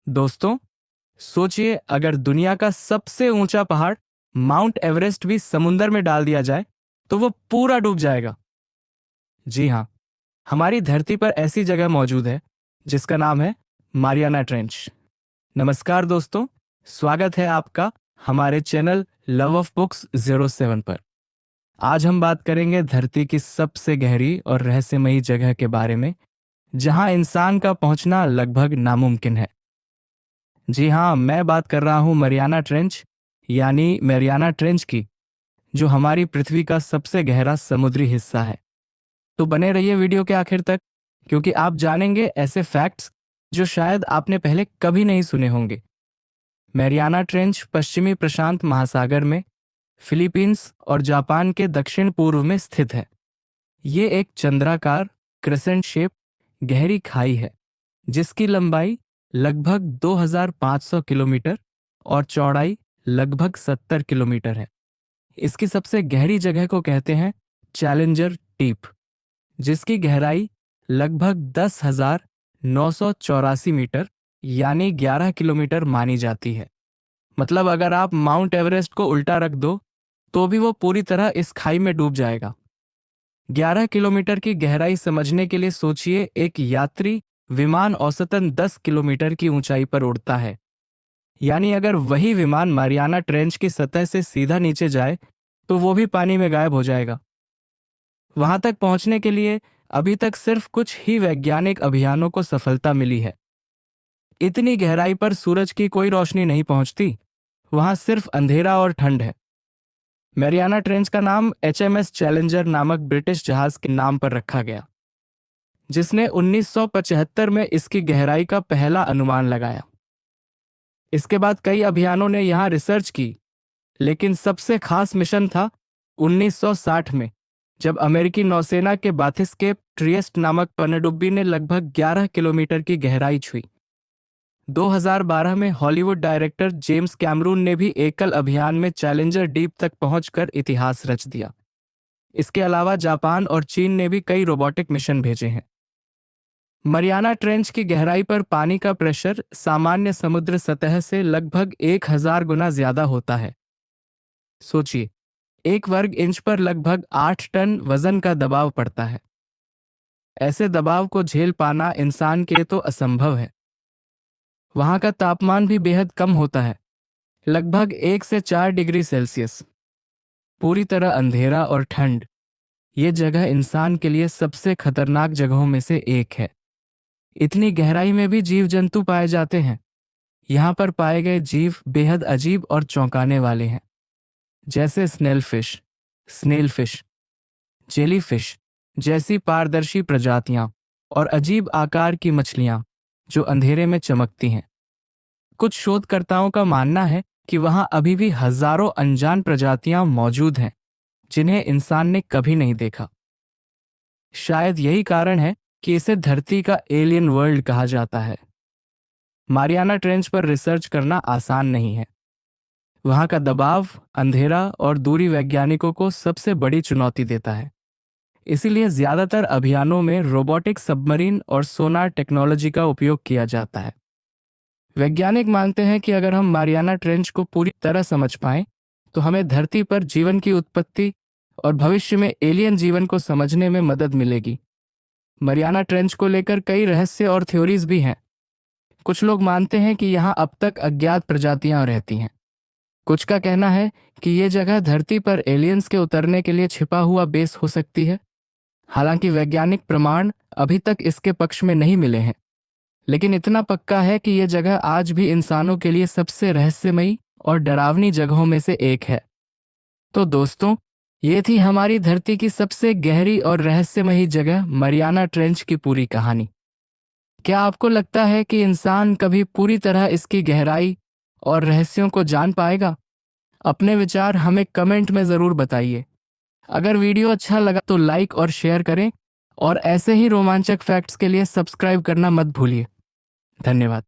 दोस्तों, सोचिए अगर दुनिया का सबसे ऊंचा पहाड़ माउंट एवरेस्ट भी समुंदर में डाल दिया जाए तो वो पूरा डूब जाएगा। जी हाँ, हमारी धरती पर ऐसी जगह मौजूद है जिसका नाम है मारियाना ट्रेंच। नमस्कार दोस्तों, स्वागत है आपका हमारे चैनल लव ऑफ बुक्स 07 पर। आज हम बात करेंगे धरती की सबसे गहरी और रहस्यमयी जगह के बारे में, जहां इंसान का पहुंचना लगभग नामुमकिन है। जी हाँ, मैं बात कर रहा हूँ मरियाना ट्रेंच यानी मैरियाना ट्रेंच की, जो हमारी पृथ्वी का सबसे गहरा समुद्री हिस्सा है। तो बने रहिए वीडियो के आखिर तक, क्योंकि आप जानेंगे ऐसे फैक्ट्स जो शायद आपने पहले कभी नहीं सुने होंगे। मैरियाना ट्रेंच पश्चिमी प्रशांत महासागर में फिलीपींस और जापान के दक्षिण पूर्व में स्थित है। ये एक चंद्राकार क्रेसेंट शेप गहरी खाई है जिसकी लंबाई लगभग 2500 किलोमीटर और चौड़ाई लगभग 70 किलोमीटर है। इसकी सबसे गहरी जगह को कहते हैं चैलेंजर डीप, जिसकी गहराई लगभग 10,984 मीटर यानी 11 किलोमीटर मानी जाती है। मतलब अगर आप माउंट एवरेस्ट को उल्टा रख दो तो भी वो पूरी तरह इस खाई में डूब जाएगा। 11 किलोमीटर की गहराई समझने के लिए सोचिए, एक यात्री विमान औसतन 10 किलोमीटर की ऊंचाई पर उड़ता है। यानी अगर वही विमान मारियाना ट्रेंच की सतह से सीधा नीचे जाए तो वो भी पानी में गायब हो जाएगा। वहां तक पहुंचने के लिए अभी तक सिर्फ कुछ ही वैज्ञानिक अभियानों को सफलता मिली है। इतनी गहराई पर सूरज की कोई रोशनी नहीं पहुंचती, वहां सिर्फ अंधेरा और ठंड है। मैरियाना ट्रेंच का नाम HMS चैलेंजर नामक ब्रिटिश जहाज के नाम पर रखा गया, जिसने 1975 में इसकी गहराई का पहला अनुमान लगाया। इसके बाद कई अभियानों ने यहां रिसर्च की, लेकिन सबसे खास मिशन था 1960 में, जब अमेरिकी नौसेना के बाथिस्केप ट्रिएस्ट नामक पनडुब्बी ने लगभग 11 किलोमीटर की गहराई छुई। 2012 में हॉलीवुड डायरेक्टर जेम्स कैमरून ने भी एकल अभियान में चैलेंजर डीप तक पहुंचकर इतिहास रच दिया। इसके अलावा जापान और चीन ने भी कई रोबोटिक मिशन भेजे हैं। मरियाना ट्रेंच की गहराई पर पानी का प्रेशर सामान्य समुद्र सतह से लगभग 1000 गुना ज्यादा होता है। सोचिए, 1 वर्ग इंच पर लगभग 8 टन वजन का दबाव पड़ता है। ऐसे दबाव को झेल पाना इंसान के लिए तो असंभव है। वहां का तापमान भी बेहद कम होता है, लगभग 1 से 4 डिग्री सेल्सियस। पूरी तरह अंधेरा और ठंड। ये जगह इंसान के लिए सबसे खतरनाक जगहों में से एक है। इतनी गहराई में भी जीव जंतु पाए जाते हैं। यहाँ पर पाए गए जीव बेहद अजीब और चौंकाने वाले हैं, जैसे स्नेल फिश, जेलीफिश जैसी पारदर्शी प्रजातियां और अजीब आकार की मछलियां जो अंधेरे में चमकती हैं। कुछ शोधकर्ताओं का मानना है कि वहां अभी भी हजारों अनजान प्रजातियां मौजूद हैं जिन्हें इंसान ने कभी नहीं देखा। शायद यही कारण है कि इसे धरती का एलियन वर्ल्ड कहा जाता है। मारियाना ट्रेंच पर रिसर्च करना आसान नहीं है। वहां का दबाव, अंधेरा और दूरी वैज्ञानिकों को सबसे बड़ी चुनौती देता है। इसीलिए ज्यादातर अभियानों में रोबोटिक सबमरीन और सोनार टेक्नोलॉजी का उपयोग किया जाता है। वैज्ञानिक मानते हैं कि अगर हम मारियाना ट्रेंच को पूरी तरह समझ पाएं तो हमें धरती पर जीवन की उत्पत्ति और भविष्य में एलियन जीवन को समझने में मदद मिलेगी। मरियाना ट्रेंच को लेकर कई रहस्य और थ्योरीज भी हैं। कुछ लोग मानते हैं कि यहाँ अब तक अज्ञात प्रजातियां रहती हैं। कुछ का कहना है कि ये जगह धरती पर एलियंस के उतरने के लिए छिपा हुआ बेस हो सकती है। हालांकि वैज्ञानिक प्रमाण अभी तक इसके पक्ष में नहीं मिले हैं, लेकिन इतना पक्का है कि यह जगह आज भी इंसानों के लिए सबसे रहस्यमयी और डरावनी जगहों में से एक है। तो दोस्तों, ये थी हमारी धरती की सबसे गहरी और रहस्यमयी जगह मरियाना ट्रेंच की पूरी कहानी। क्या आपको लगता है कि इंसान कभी पूरी तरह इसकी गहराई और रहस्यों को जान पाएगा? अपने विचार हमें कमेंट में ज़रूर बताइए। अगर वीडियो अच्छा लगा तो लाइक और शेयर करें, और ऐसे ही रोमांचक फैक्ट्स के लिए सब्सक्राइब करना मत भूलिए। धन्यवाद।